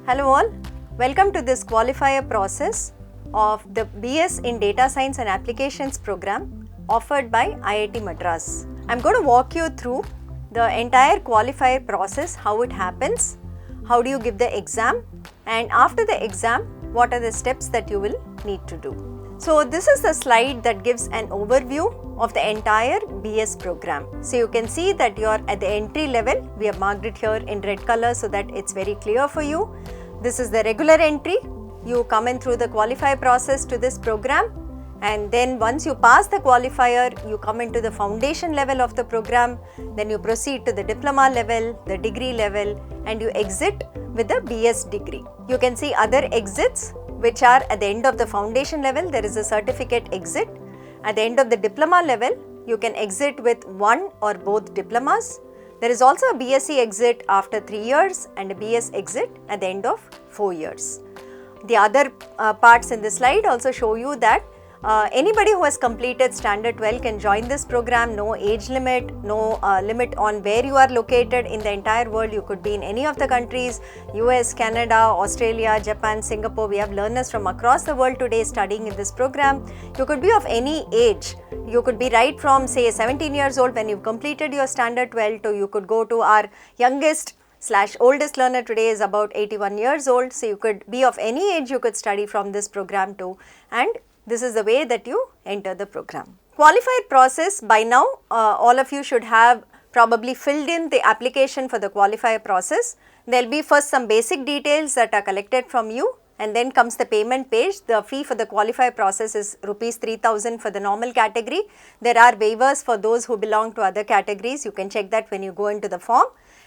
Hello all, welcome to this qualifier process of the BS in Data Science and Applications program offered by IIT Madras. I am going to walk you through the entire qualifier process, how it happens, how do you give the exam, and after the exam, what are the steps that you will need to do. So this is the slide that gives an overview of the entire BS program. So you can see that you are at the entry level. We have marked it here in red color so that it's very clear for you. This is the regular entry. You come in through the qualifier process to this program, and then once you pass the qualifier, you come into the foundation level of the program. Then you proceed to the diploma level, the degree level, and you exit with the BS degree. You can see other exits which are at the end of the foundation level. There is a certificate exit. At the end of the diploma level, you can exit with one or both diplomas. There is also a BSc exit after 3 years and a BS exit at the end of 4 years. The other parts in the slide also show you that anybody who has completed standard 12 can join this program. No age limit, no limit on where you are located in the entire world. You could be in any of the countries, US, Canada, Australia, Japan, Singapore. We have learners from across the world today studying in this program. You could be of any age. You could be right from say 17 years old when you've completed your standard 12 to you could go to our youngest/oldest learner today is about 81 years old. So you could be of any age, you could study from this program too, and this is the way that you enter the program. Qualified process, by now all of you should have probably filled in the application for the qualifier process. There will be first some basic details that are collected from you, and then comes the payment page. The fee for the qualifier process is rupees 3,000 for the normal category. There are waivers for those who belong to other categories. You can check that when you go into the form.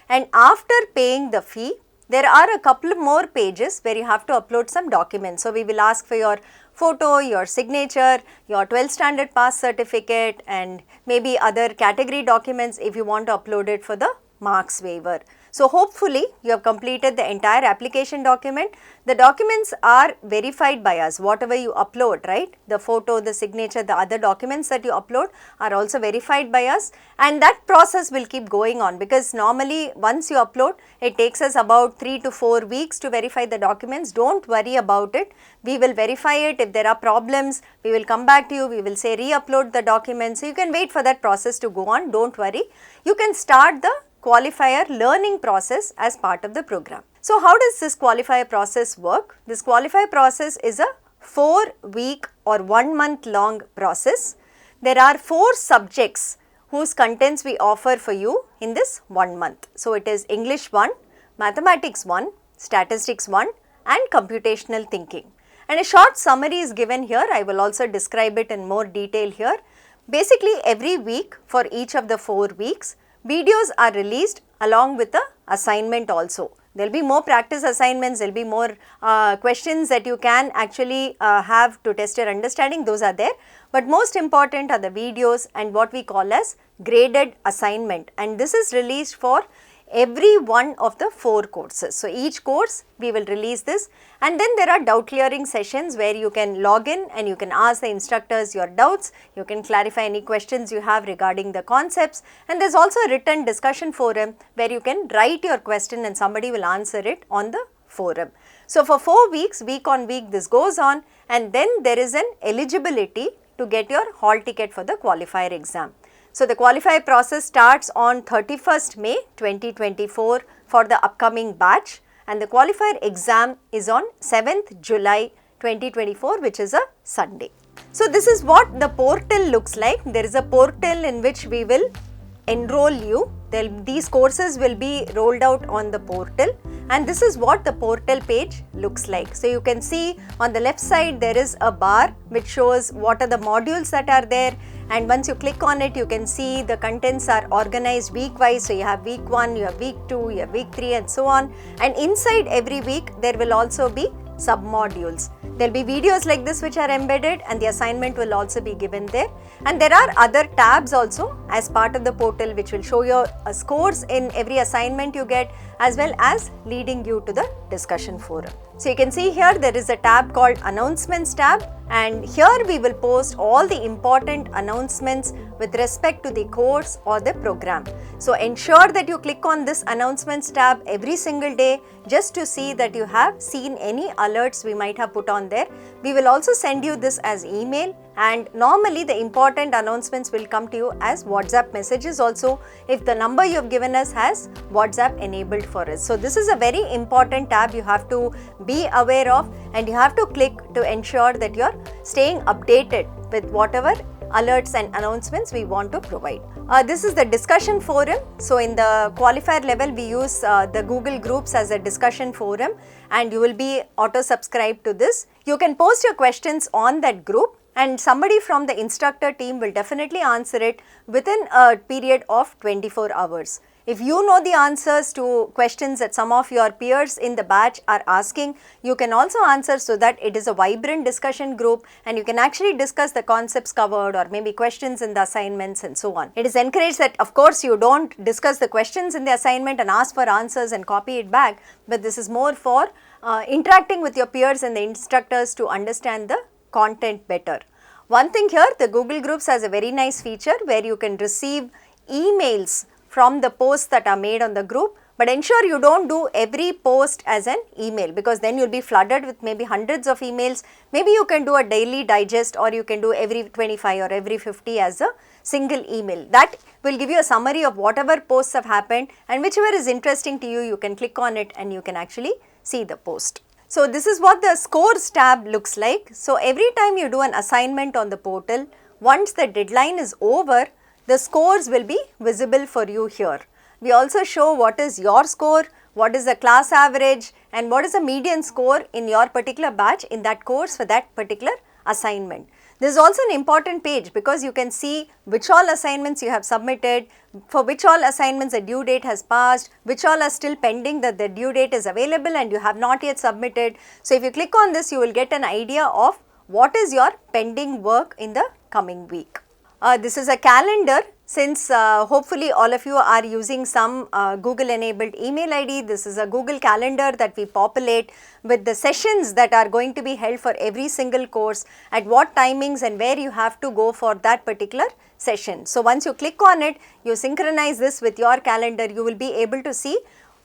And after paying the fee, there are a couple more pages where you have to upload some documents. So we will ask for your photo, your signature, your 12th standard pass certificate, and maybe other category documents if you want to upload it for the marks waiver. So hopefully you have completed the entire application document. The documents are verified by us, whatever you upload, right? The photo, the signature, the other documents that you upload are also verified by us, and that process will keep going on, because normally once you upload, it takes us about 3 to 4 weeks to verify the documents. Don't worry about it. We will verify it. If there are problems, we will come back to you. We will say re-upload the documents. So you can wait for that process to go on. Don't worry. You can start the qualifier learning process as part of the program. So how does this qualifier process work? This qualifier process is a 4-week or 1 month long process. There are 4 subjects whose contents we offer for you in this 1 month. So it is English 1, Mathematics 1, Statistics 1, and Computational Thinking. And a short summary is given here. I will also describe it in more detail here. Basically, every week for each of the 4 weeks, videos are released along with the assignment also. There will be more practice assignments, there will be more questions that you can actually have to test your understanding, those are there. But most important are the videos and what we call as graded assignment, and this is released for every one of the 4 courses. So each course we will release this, and then there are doubt clearing sessions where you can log in and you can ask the instructors your doubts, you can clarify any questions you have regarding the concepts, and there is also a written discussion forum where you can write your question and somebody will answer it on the forum. So for 4 weeks, week on week this goes on, and then there is an eligibility to get your hall ticket for the qualifier exam. So the qualifier process starts on 31st May 2024 for the upcoming batch, and the qualifier exam is on 7th July 2024, which is a Sunday. So this is what the portal looks like. There is a portal in which we will enroll you. These courses will be rolled out on the portal, and this is what the portal page looks like. So you can see on the left side there is a bar which shows what are the modules that are there, and once you click on it you can see the contents are organized week wise. So you have week 1, you have week 2, you have week 3, and so on, and inside every week there will also be sub-modules. There will be videos like this which are embedded, and the assignment will also be given there, and there are other tabs also as part of the portal which will show your scores in every assignment you get, as well as leading you to the discussion forum. So you can see here there is a tab called Announcements tab, and here we will post all the important announcements with respect to the course or the program. So ensure that you click on this Announcements tab every single day just to see that you have seen any alerts we might have put on there. We will also send you this as email, and normally the important announcements will come to you as WhatsApp messages also if the number you have given us has WhatsApp enabled for us. So this is a very important tab you have to be aware of, and you have to click to ensure that you are staying updated with whatever alerts and announcements we want to provide. This is the discussion forum. So in the qualifier level, we use the Google Groups as a discussion forum, and you will be auto subscribed to this. You can post your questions on that group, and somebody from the instructor team will definitely answer it within a period of 24 hours. If you know the answers to questions that some of your peers in the batch are asking, you can also answer, so that it is a vibrant discussion group and you can actually discuss the concepts covered or maybe questions in the assignments and so on. It is encouraged that of course you don't discuss the questions in the assignment and ask for answers and copy it back, but this is more for interacting with your peers and the instructors to understand the content better. One thing here, the Google Groups has a very nice feature where you can receive emails from the posts that are made on the group, but ensure you don't do every post as an email, because then you'll be flooded with maybe hundreds of emails. Maybe you can do a daily digest, or you can do every 25 or every 50 as a single email. That will give you a summary of whatever posts have happened, and whichever is interesting to you, you can click on it and you can actually see the post. So this is what the scores tab looks like. So every time you do an assignment on the portal, once the deadline is over, the scores will be visible for you here. We also show what is your score, what is the class average, and what is the median score in your particular batch in that course for that particular assignment. This is also an important page because you can see which all assignments you have submitted, for which all assignments the due date has passed, which all are still pending that the due date is available and you have not yet submitted. So if you click on this, you will get an idea of what is your pending work in the coming week. This is a calendar. Since hopefully all of you are using some Google enabled email ID, this is a Google calendar that we populate with the sessions that are going to be held for every single course, at what timings and where you have to go for that particular session. So once you click on it, you synchronize this with your calendar, you will be able to see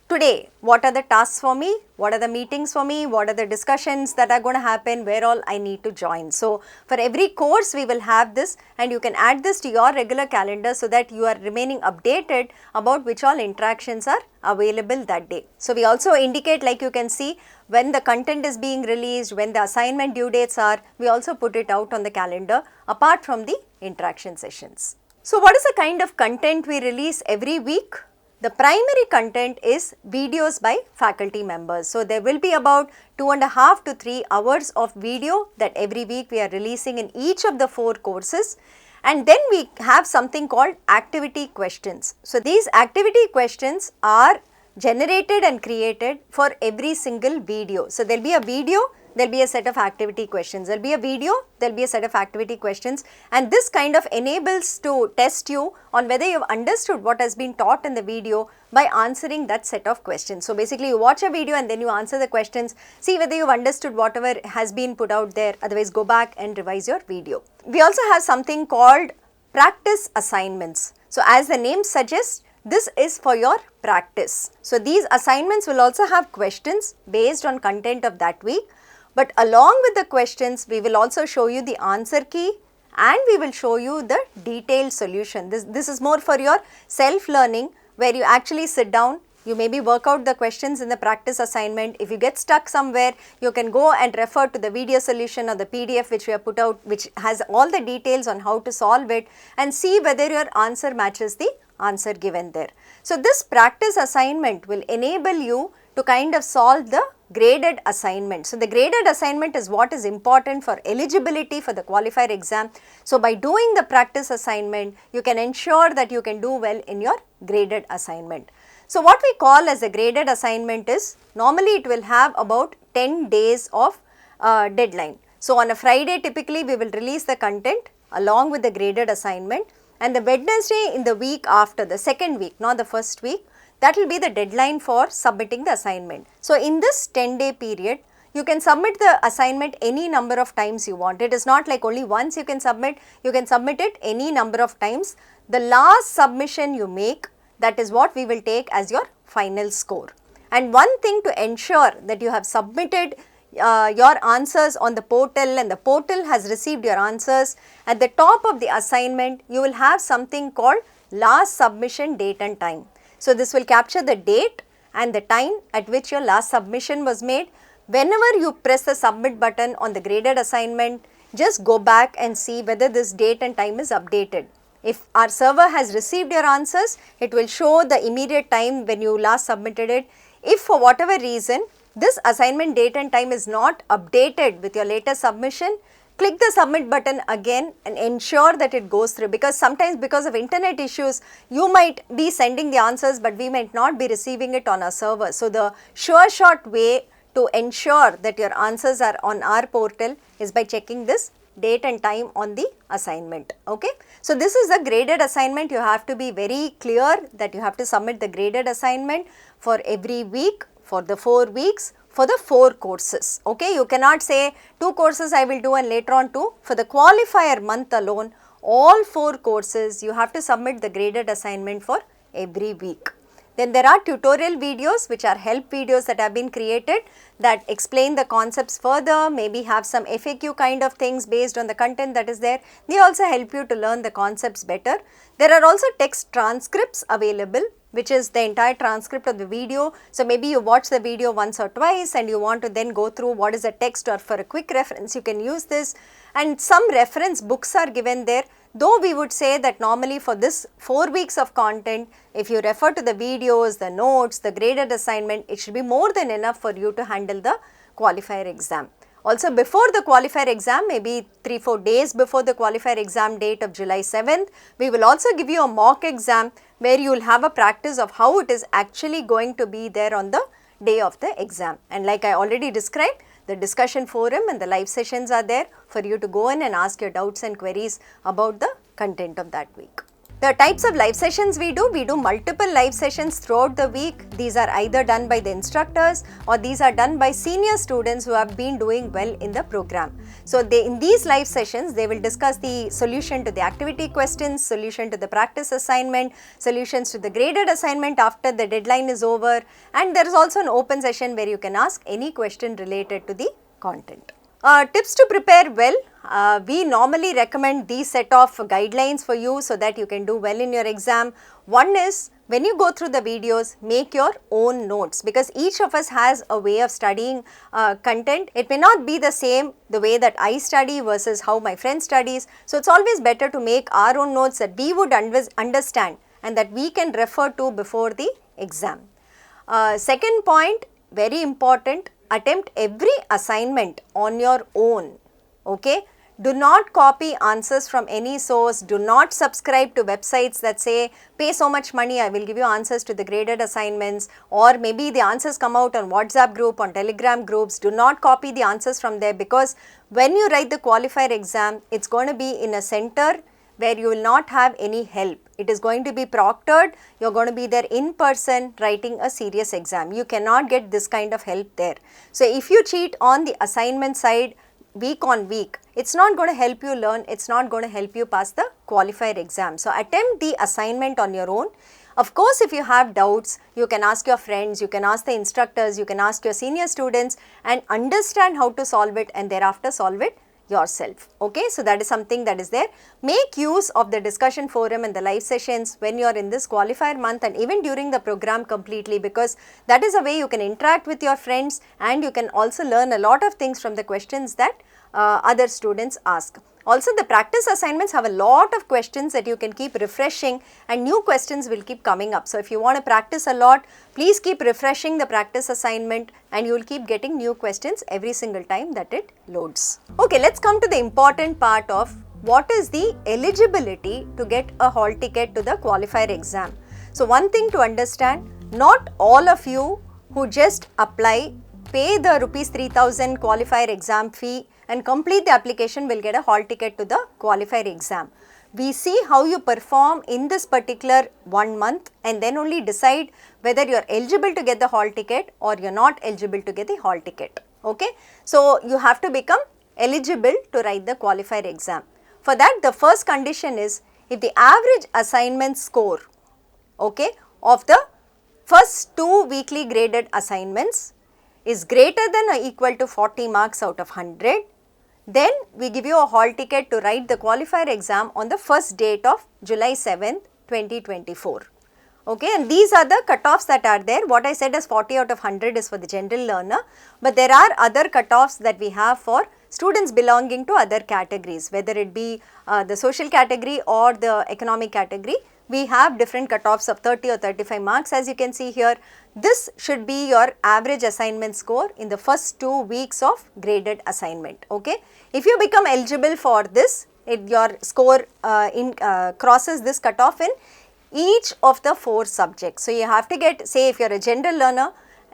today what are the tasks for me, what are the meetings for me, what are the discussions that are going to happen, where all I need to join. So for every course we will have this, and you can add this to your regular calendar so that you are remaining updated about which all interactions are available that day. So we also indicate, like you can see, when the content is being released, when the assignment due dates are, we also put it out on the calendar apart from the interaction sessions. So what is the kind of content we release every week? The primary content is videos by faculty members. So there will be about 2.5 to 3 hours of video that every week we are releasing in each of the 4 courses. And then we have something called activity questions. So these activity questions are generated and created for every single video. So there will be a video, there will be a set of activity questions, there will be a video, there will be a set of activity questions, and this kind of enables to test you on whether you have understood what has been taught in the video by answering that set of questions. So basically you watch a video and then you answer the questions, see whether you have understood whatever has been put out there, otherwise go back and revise your video. We also have something called practice assignments. So as the name suggests, this is for your practice. So these assignments will also have questions based on content of that week. But along with the questions, we will also show you the answer key and we will show you the detailed solution. This is more for your self-learning, where you actually sit down, you maybe work out the questions in the practice assignment. If you get stuck somewhere, you can go and refer to the video solution or the PDF which we have put out, which has all the details on how to solve it, and see whether your answer matches the answer given there. So this practice assignment will enable you to kind of solve the graded assignment. So the graded assignment is what is important for eligibility for the qualifier exam. So by doing the practice assignment, you can ensure that you can do well in your graded assignment. So what we call as a graded assignment is, normally it will have about 10 days of deadline. So on a Friday typically we will release the content along with the graded assignment, and the Wednesday in the week after, the second week, not the first week, that will be the deadline for submitting the assignment. So in this 10-day period, you can submit the assignment any number of times you want. It is not like only once you can submit it any number of times. The last submission you make, that is what we will take as your final score. And one thing to ensure that you have submitted your answers on the portal and the portal has received your answers, at the top of the assignment you will have something called last submission date and time. So, this will capture the date and the time at which your last submission was made. Whenever you press the submit button on the graded assignment, just go back and see whether this date and time is updated. If our server has received your answers, it will show the immediate time when you last submitted it. If for whatever reason this assignment date and time is not updated with your latest submission, click the submit button again and ensure that it goes through, because sometimes because of internet issues you might be sending the answers but we might not be receiving it on our server. So, the sure shot way to ensure that your answers are on our portal is by checking this date and time on the assignment. Okay. So, this is a graded assignment. You have to be very clear that you have to submit the graded assignment for every week, for the 4 weeks, for the 4 courses. Okay. You cannot say 2 courses I will do and later on 2. For the qualifier month alone, all 4 courses you have to submit the graded assignment for every week. Then there are tutorial videos which are help videos that have been created that explain the concepts further, maybe have some FAQ kind of things based on the content that is there. They also help you to learn the concepts better. There are also text transcripts available, which is the entire transcript of the video. So, maybe you watch the video once or twice and you want to then go through what is the text, or for a quick reference you can use this, and some reference books are given there. Though we would say that normally for this 4 weeks of content, if you refer to the videos, the notes, the graded assignment, it should be more than enough for you to handle the qualifier exam. Also, before the qualifier exam, maybe 3-4 days before the qualifier exam date of July 7th, we will also give you a mock exam where you will have a practice of how it is actually going to be there on the day of the exam. And like I already described, the discussion forum and the live sessions are there for you to go in and ask your doubts and queries about the content of that week. The types of live sessions we do multiple live sessions throughout the week. These are either done by the instructors or these are done by senior students who have been doing well in the program. So, in these live sessions, they will discuss the solution to the activity questions, solution to the practice assignment, solutions to the graded assignment after the deadline is over, and there is also an open session where you can ask any question related to the content. Tips to prepare well. We normally recommend these set of guidelines for you so that you can do well in your exam. One is, when you go through the videos, make your own notes, because each of us has a way of studying content. It may not be the same the way that I study versus how my friend studies. So, it's always better to make our own notes that we would understand and that we can refer to before the exam. Second point, very important, attempt every assignment on your own. Okay. Do not copy answers from any source. Do not subscribe to websites that say pay so much money, I will give you answers to the graded assignments, or maybe the answers come out on WhatsApp group, on Telegram groups. Do not copy the answers from there, because when you write the qualifier exam, it's going to be in a center where you will not have any help. It is going to be proctored. You're going to be there in person writing a serious exam. You cannot get this kind of help there. So, if you cheat on the assignment side week on week, it's not going to help you learn, it's not going to help you pass the qualifier exam. So, attempt the assignment on your own. Of course, if you have doubts, you can ask your friends, you can ask the instructors, you can ask your senior students and understand how to solve it, and thereafter solve it yourself. Okay, so that is something that is there. Make use of the discussion forum and the live sessions when you are in this qualifier month and even during the program completely, because that is a way you can interact with your friends and you can also learn a lot of things from the questions that other students ask. Also, the practice assignments have a lot of questions that you can keep refreshing and new questions will keep coming up. So, if you want to practice a lot, please keep refreshing the practice assignment and you will keep getting new questions every single time that it loads. Okay, let's come to the important part of what is the eligibility to get a hall ticket to the qualifier exam. So, one thing to understand, not all of you who just apply, pay the rupees 3000 qualifier exam fee and complete the application will get a hall ticket to the qualifier exam. We see how you perform in this particular 1 month and then only decide whether you are eligible to get the hall ticket or you are not eligible to get the hall ticket. Okay. So, you have to become eligible to write the qualifier exam. For that, the first condition is if the average assignment score, okay, of the first 2 weekly graded assignments is greater than or equal to 40 marks out of 100, then we give you a hall ticket to write the qualifier exam on the first date of July 7th, 2024. Okay, and these are the cutoffs that are there. What I said is 40 out of 100 is for the general learner, but there are other cutoffs that we have for students belonging to other categories, whether it be the social category or the economic category. We have different cutoffs of 30 or 35 marks, as you can see here. This should be your average assignment score in the first 2 weeks of graded assignment. Okay, if you become eligible for this, your score crosses this cutoff in each of the 4 subjects. So, you have to get, say if you are a general learner,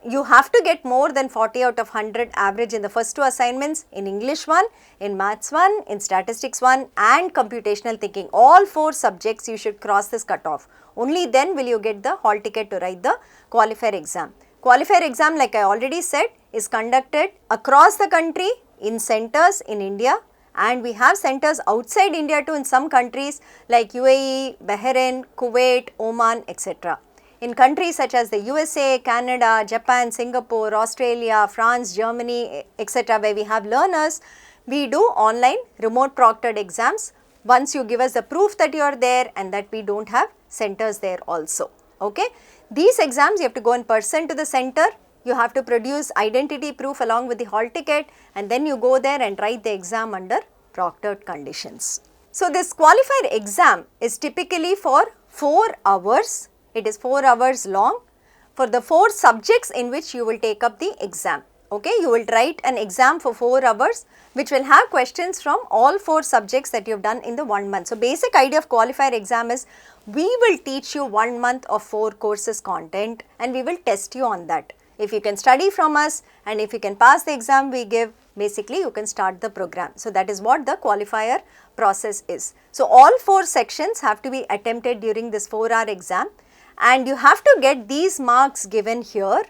you have to get more than 40 out of 100 average in the first 2 assignments, in English 1, in Maths 1, in Statistics 1 and Computational Thinking. All 4 subjects you should cross this cutoff. Only then will you get the hall ticket to write the qualifier exam. Qualifier exam, like I already said, is conducted across the country in centers in India, and we have centers outside India too in some countries like UAE, Bahrain, Kuwait, Oman, etc. In countries such as the USA, Canada, Japan, Singapore, Australia, France, Germany, etc., where we have learners, we do online remote proctored exams once you give us the proof that you are there and that we don't have centers there also. Okay. These exams you have to go in person to the center, you have to produce identity proof along with the hall ticket, and then you go there and write the exam under proctored conditions. So, this qualifier exam is typically for 4 hours. It is 4 hours long for the 4 subjects in which you will take up the exam. Okay, you will write an exam for 4 hours which will have questions from all 4 subjects that you have done in the 1 month. So, basic idea of qualifier exam is we will teach you 1 month of 4 courses content and we will test you on that. If you can study from us and if you can pass the exam we give, basically you can start the program. So, that is what the qualifier process is. So, all 4 sections have to be attempted during this 4-hour exam, and you have to get these marks given here.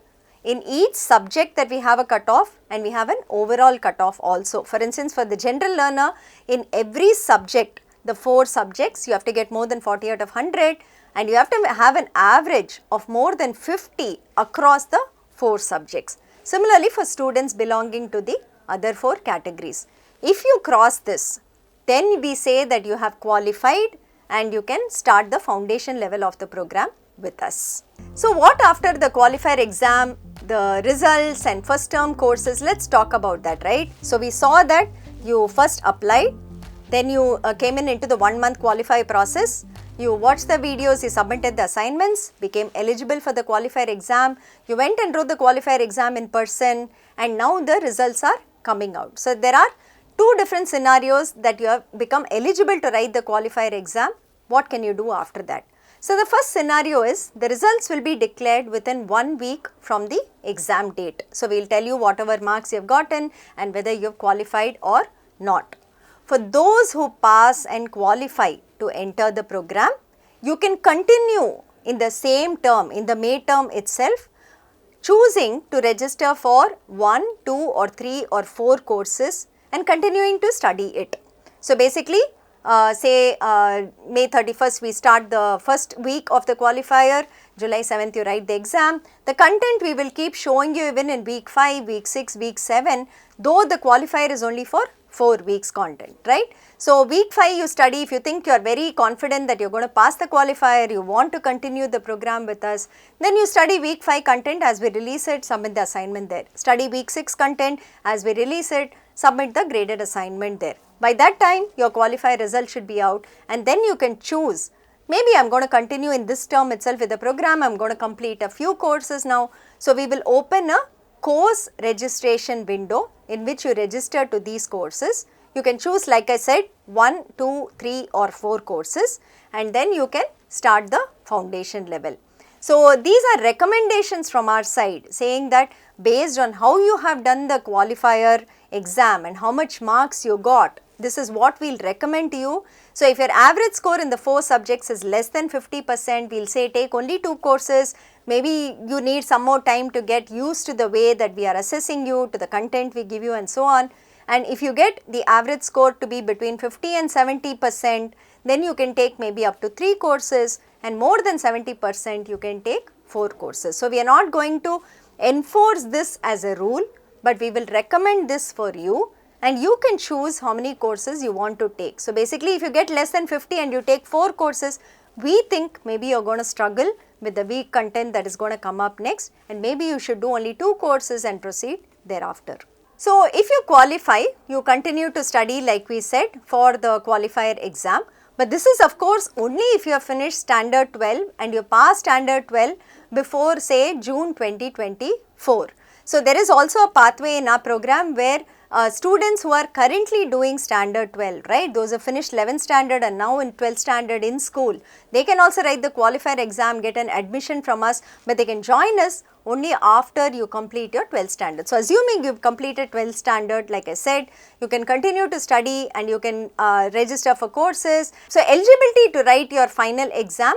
In each subject that we have a cutoff and we have an overall cutoff also. For instance, for the general learner, in every subject, the 4 subjects, you have to get more than 40 out of 100 and you have to have an average of more than 50 across the 4 subjects. Similarly, for students belonging to the other 4 categories. If you cross this, then we say that you have qualified and you can start the foundation level of the program with us. So, what after the qualifier exam, the results and first term courses, let's talk about that, right. So, we saw that you first applied, then you came into the 1 month qualify process, you watched the videos, you submitted the assignments, became eligible for the qualifier exam, you went and wrote the qualifier exam in person, and now the results are coming out. So, there are 2 different scenarios that you have become eligible to write the qualifier exam. What can you do after that? So, the first scenario is the results will be declared within 1 week from the exam date. So, we will tell you whatever marks you have gotten and whether you have qualified or not. For those who pass and qualify to enter the program, you can continue in the same term, in the May term itself, choosing to register for 1, 2 or 3 or 4 courses and continuing to study it. So, basically say May 31st we start the first week of the qualifier, July 7th you write the exam. The content we will keep showing you even in week 5, week 6, week 7, though the qualifier is only for 4 weeks content, right. So, week 5 you study. If you think you are very confident that you are going to pass the qualifier, you want to continue the program with us, then you study week 5 content. As we release it, submit the assignment there. Study week 6 content, as we release it, submit the graded assignment there. By that time your qualifier result should be out, and then you can choose, maybe I am going to continue in this term itself with the program, I am going to complete a few courses now. So, we will open a course registration window in which you register to these courses. You can choose, like I said, 1, 2, 3 or 4 courses, and then you can start the foundation level. So, these are recommendations from our side saying that based on how you have done the qualifier exam and how much marks you got, this is what we will recommend to you. So, if your average score in the 4 subjects is less than 50%, we will say take only 2 courses, maybe you need some more time to get used to the way that we are assessing you, to the content we give you and so on. And if you get the average score to be between 50 and 70%, then you can take maybe up to 3 courses, and more than 70% you can take 4 courses. So, we are not going to enforce this as a rule, but we will recommend this for you, and you can choose how many courses you want to take. So, basically if you get less than 50 and you take 4 courses, we think maybe you are going to struggle with the weak content that is going to come up next, and maybe you should do only 2 courses and proceed thereafter. So, if you qualify, you continue to study like we said for the qualifier exam, but this is of course only if you have finished standard 12 and you pass standard 12 before say June 2024. So, there is also a pathway in our program where students who are currently doing standard 12, right, those who finished 11th standard and now in 12th standard in school, they can also write the qualifier exam, get an admission from us, but they can join us only after you complete your 12th standard. So, assuming you have completed 12th standard, like I said, you can continue to study and you can register for courses. So, eligibility to write your final exam,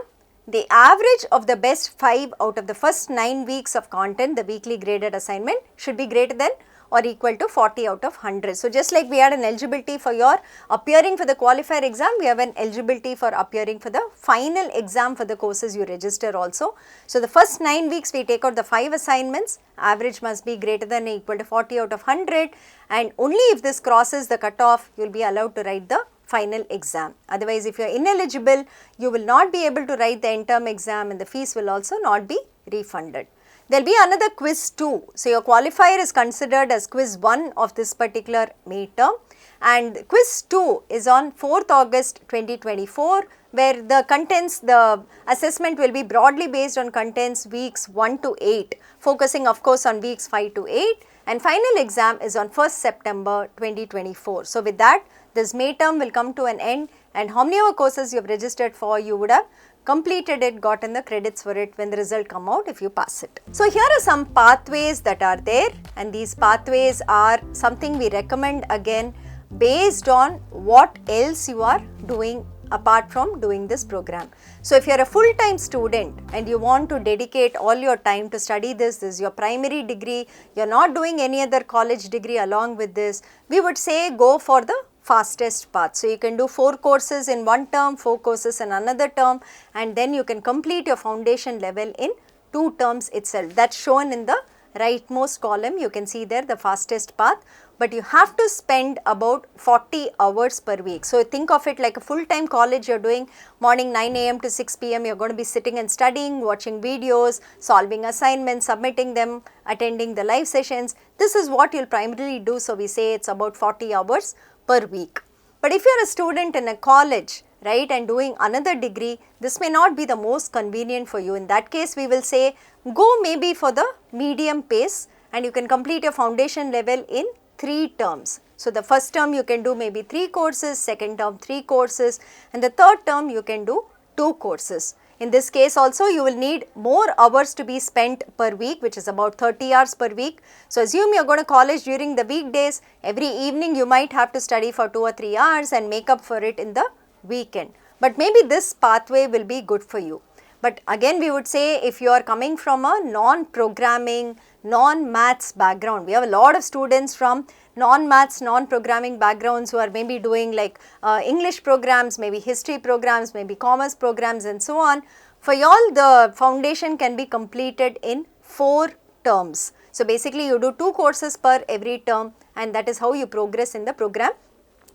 the average of the best 5 out of the first 9 weeks of content, the weekly graded assignment, should be greater than or equal to 40 out of 100. So, just like we had an eligibility for your appearing for the qualifier exam, we have an eligibility for appearing for the final exam for the courses you register also. So, the first 9 weeks we take out the 5 assignments, average must be greater than or equal to 40 out of 100, and only if this crosses the cutoff, you will be allowed to write the final exam. Otherwise, if you are ineligible, you will not be able to write the end term exam and the fees will also not be refunded. There will be another quiz 2. So, your qualifier is considered as quiz 1 of this particular May term, and quiz 2 is on 4th August 2024, where the contents, the assessment will be broadly based on contents weeks 1 to 8, focusing of course on weeks 5 to 8, and final exam is on 1st September 2024. So, with that, this May term will come to an end, and how many of courses you have registered for, you would have completed it, gotten the credits for it when the result come out if you pass it. So, here are some pathways that are there, and these pathways are something we recommend again based on what else you are doing apart from doing this program. So, if you are a full-time student and you want to dedicate all your time to study this is your primary degree, you are not doing any other college degree along with this, we would say go for the fastest path. So, you can do 4 courses in one term, 4 courses in another term, and then you can complete your foundation level in 2 terms itself. That is shown in the rightmost column. You can see there the fastest path, but you have to spend about 40 hours per week. So, think of it like a full-time college you are doing, morning 9 AM to 6 PM you are going to be sitting and studying, watching videos, solving assignments, submitting them, attending the live sessions. This is what you will primarily do. So, we say it is about 40 hours per week. But if you are a student in a college, right, and doing another degree, this may not be the most convenient for you. In that case, we will say go maybe for the medium pace, and you can complete your foundation level in 3 terms. So, the first term you can do maybe 3 courses, second term 3 courses, and the third term you can do 2 courses. In this case also you will need more hours to be spent per week, which is about 30 hours per week. So, assume you are going to college during the weekdays, every evening you might have to study for 2 or 3 hours and make up for it in the weekend. But maybe this pathway will be good for you. But again we would say if you are coming from a non-programming, non-maths background, we have a lot of students from non-maths, non-programming backgrounds who are maybe doing like English programs, maybe history programs, maybe commerce programs and so on. For y'all, the foundation can be completed in 4 terms. So, basically you do 2 courses per every term, and that is how you progress in the program.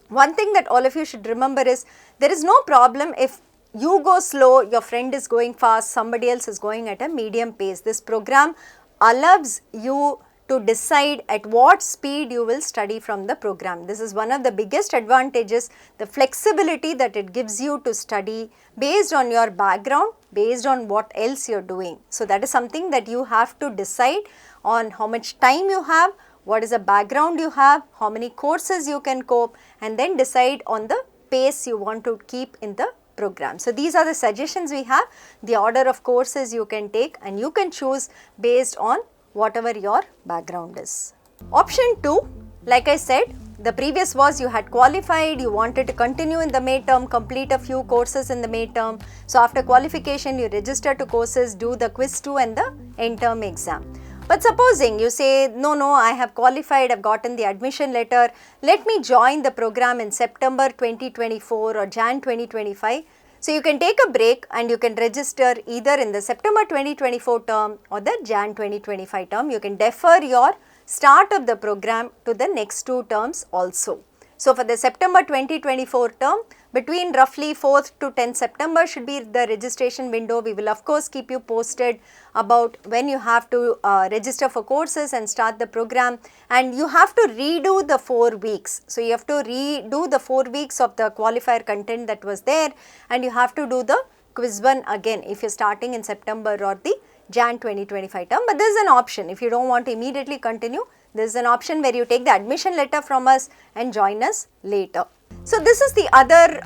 One thing that all of you should remember is there is no problem if you go slow, your friend is going fast, somebody else is going at a medium pace. This program allows you to decide at what speed you will study from the program. This is one of the biggest advantages, the flexibility that it gives you to study based on your background, based on what else you are doing. So, that is something that you have to decide on how much time you have, what is the background you have, how many courses you can cope, and then decide on the pace you want to keep in the program. So, these are the suggestions we have, the order of courses you can take, and you can choose based on whatever your background is. Option 2, like I said, The previous was you had qualified, you wanted to continue in the May term, complete a few courses in the May term. So after qualification, you register to courses, do the quiz 2 and the end term exam. But supposing you say, no, I have qualified, I've gotten the admission letter, let me join the program in September 2024 or Jan 2025. So you can take a break and you can register either in the September 2024 term or the Jan 2025 term. You can defer your start of the program to the next 2 terms also. So for the September 2024 term, between roughly 4th to 10th September should be the registration window. We will of course keep you posted about when you have to register for courses and start the program, and you have to redo the 4 weeks. So you have to redo the 4 weeks of the qualifier content that was there, and you have to do the quiz 1 again if you are starting in September or the Jan 2025 term. But there is an option if you do not want to immediately continue. There is an option where you take the admission letter from us and join us later. So this is the other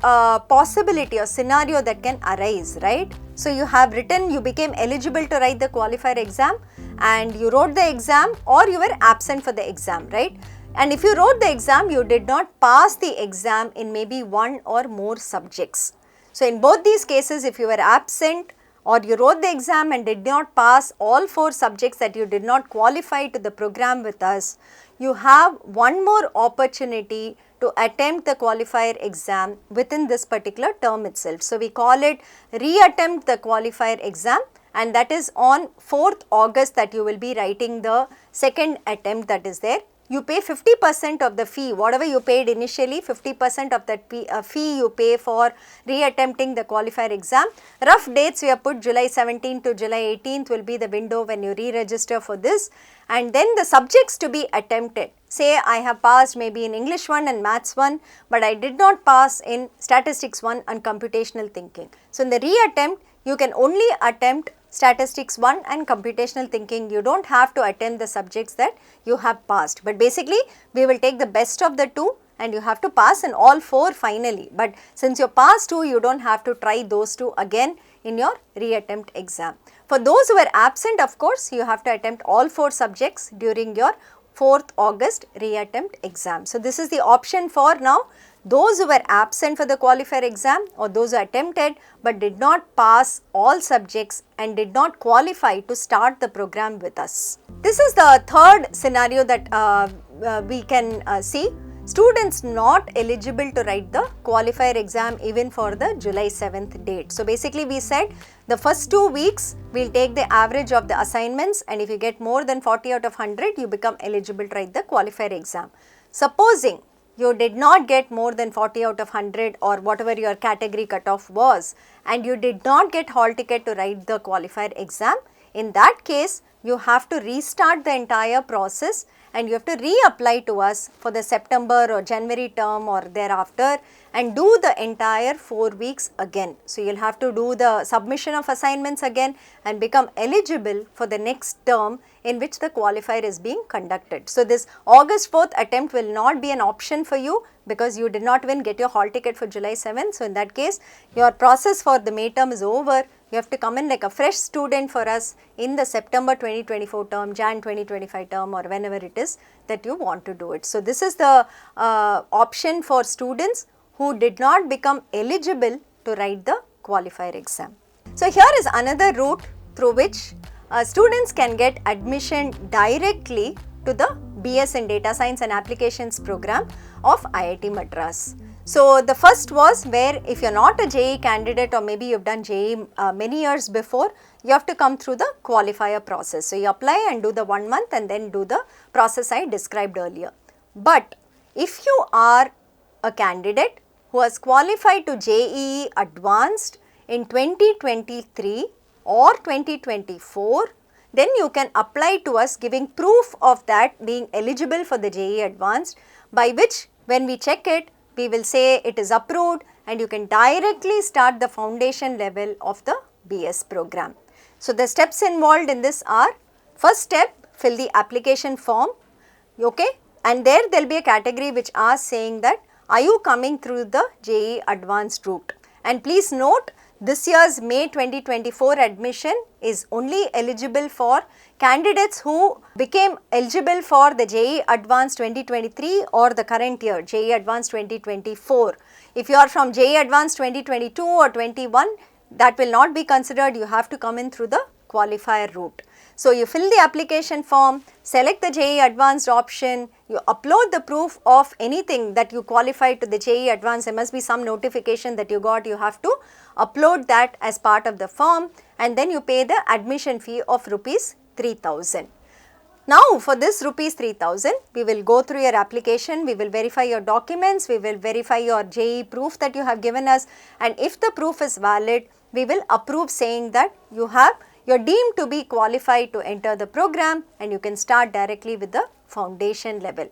possibility or scenario that can arise, right? So you have written, you became eligible to write the qualifier exam and you wrote the exam, or you were absent for the exam, right? And if you wrote the exam, you did not pass the exam in maybe 1 or more subjects. So in both these cases, if you were absent or you wrote the exam and did not pass all 4 subjects that you did not qualify to the program with us, you have one more opportunity to attempt the qualifier exam within this particular term itself. So we call it reattempt the qualifier exam, and that is on 4th August that you will be writing the second attempt that is there. You pay 50% of the fee, whatever you paid initially, 50% of that fee you pay for reattempting the qualifier exam. Rough dates we have put July 17th to July 18th will be the window when you re-register for this. And then the subjects to be attempted. Say I have passed maybe in English 1 and Maths 1, but I did not pass in Statistics 1 and Computational Thinking. So in the reattempt, you can only attempt Statistics 1 and Computational Thinking. You do not have to attempt the subjects that you have passed. But basically, we will take the best of the 2 and you have to pass in all 4 finally. But since you passed 2, you do not have to try those 2 again in your reattempt exam. For those who are absent, of course, you have to attempt all 4 subjects during your 4th August reattempt exam. So this is the option for now. Those who were absent for the qualifier exam or those who attempted but did not pass all subjects and did not qualify to start the program with us. This is the third scenario that we can see. Students not eligible to write the qualifier exam even for the July 7th date. So basically we said the first 2 weeks we will take the average of the assignments, and if you get more than 40 out of 100 you become eligible to write the qualifier exam. Supposing you did not get more than 40 out of 100 or whatever your category cutoff was, and you did not get hall ticket to write the qualifier exam, in that case you have to restart the entire process and you have to reapply to us for the September or January term or thereafter and do the entire 4 weeks again. So you will have to do the submission of assignments again and become eligible for the next term in which the qualifier is being conducted. So this August 4th attempt will not be an option for you because you did not even get your hall ticket for July 7th. So in that case, your process for the May term is over. You have to come in like a fresh student for us in the September 2024 term, Jan 2025 term, or whenever it is that you want to do it. So this is the option for students who did not become eligible to write the qualifier exam. So here is another route through which students can get admission directly to the BS in Data Science and Applications program of IIT Madras. So the first was where if you are not a JEE candidate or maybe you have done JEE many years before, you have to come through the qualifier process. So you apply and do the 1 month and then do the process I described earlier. But if you are a candidate who has qualified to JEE Advanced in 2023 or 2024, then you can apply to us giving proof of that being eligible for the JEE Advanced, by which when we check it, we will say it is approved and you can directly start the foundation level of the BS program. So the steps involved in this are, first step, fill the application form, okay, and there will be a category which asks saying that are you coming through the JEE Advanced route, and please note this year's May 2024 admission is only eligible for candidates who became eligible for the JEE Advanced 2023 or the current year JEE Advanced 2024. If you are from JEE Advanced 2022 or 21, that will not be considered. You have to come in through the qualifier route. So, you fill the application form, select the JEE Advanced option, you upload the proof of anything that you qualified to the JEE Advanced. There must be some notification that you got, you have to upload that as part of the form, and then you pay the admission fee of rupees 3000. Now, for this rupees 3000, we will go through your application, we will verify your documents, we will verify your JEE proof that you have given us, and if the proof is valid, we will approve saying that you're deemed to be qualified to enter the program, and you can start directly with the foundation level.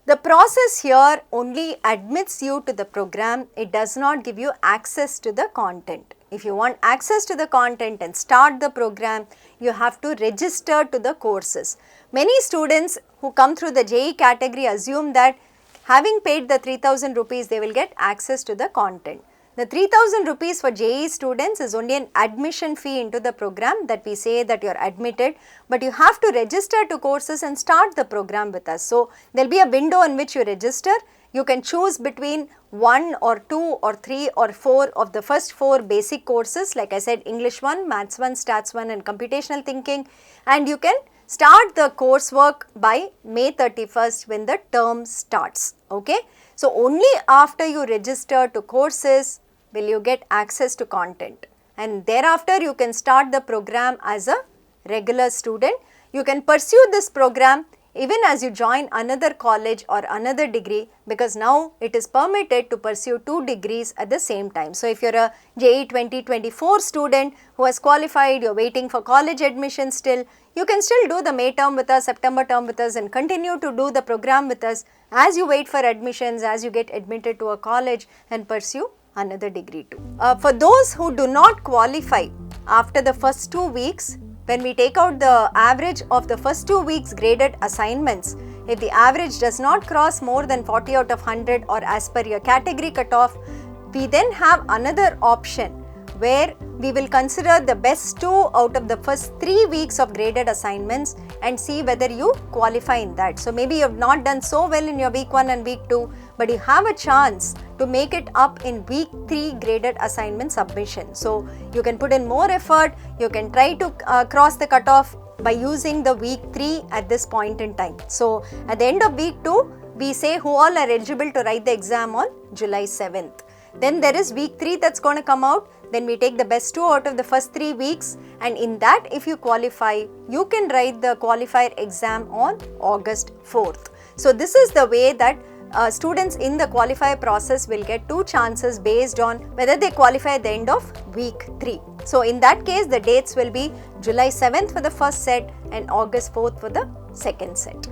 The process here only admits you to the program, it does not give you access to the content. If you want access to the content and start the program, you have to register to the courses. Many students who come through the JEE category assume that having paid the 3000 rupees, they will get access to the content. The 3000 rupees for JEE students is only an admission fee into the program, that we say that you are admitted, but you have to register to courses and start the program with us. So, there will be a window in which you register. You can choose between 1 or 2 or 3 or 4 of the first 4 basic courses, like I said, English 1, Maths 1, Stats 1 and Computational Thinking, and you can start the coursework by May 31st when the term starts. Okay? So, only after you register to courses will you get access to content, and thereafter you can start the program as a regular student. You can pursue this program even as you join another college or another degree, because now it is permitted to pursue 2 degrees at the same time. So, if you are a JEE 2024 student who has qualified, you are waiting for college admission still, you can still do the May term with us, September term with us, and continue to do the program with us as you wait for admissions, as you get admitted to a college and pursue another degree too. For those who do not qualify after the first 2 weeks, when we take out the average of the first 2 weeks graded assignments, if the average does not cross more than 40 out of 100 or as per your category cutoff, we then have another option where we will consider the best 2 out of the first 3 weeks of graded assignments and see whether you qualify in that. So, maybe you have not done so well in your week 1 and week 2, but you have a chance to make it up in week 3 graded assignment submission. So, you can put in more effort, you can try to cross the cutoff by using the week 3 at this point in time. So, at the end of week 2, we say who all are eligible to write the exam on July 7th. Then there is week 3 that's going to come out. Then we take the best 2 out of the first 3 weeks, and in that if you qualify, you can write the qualifier exam on August 4th. So, this is the way that students in the qualifier process will get 2 chances based on whether they qualify at the end of week 3. So, in that case the dates will be July 7th for the first set and August 4th for the second set.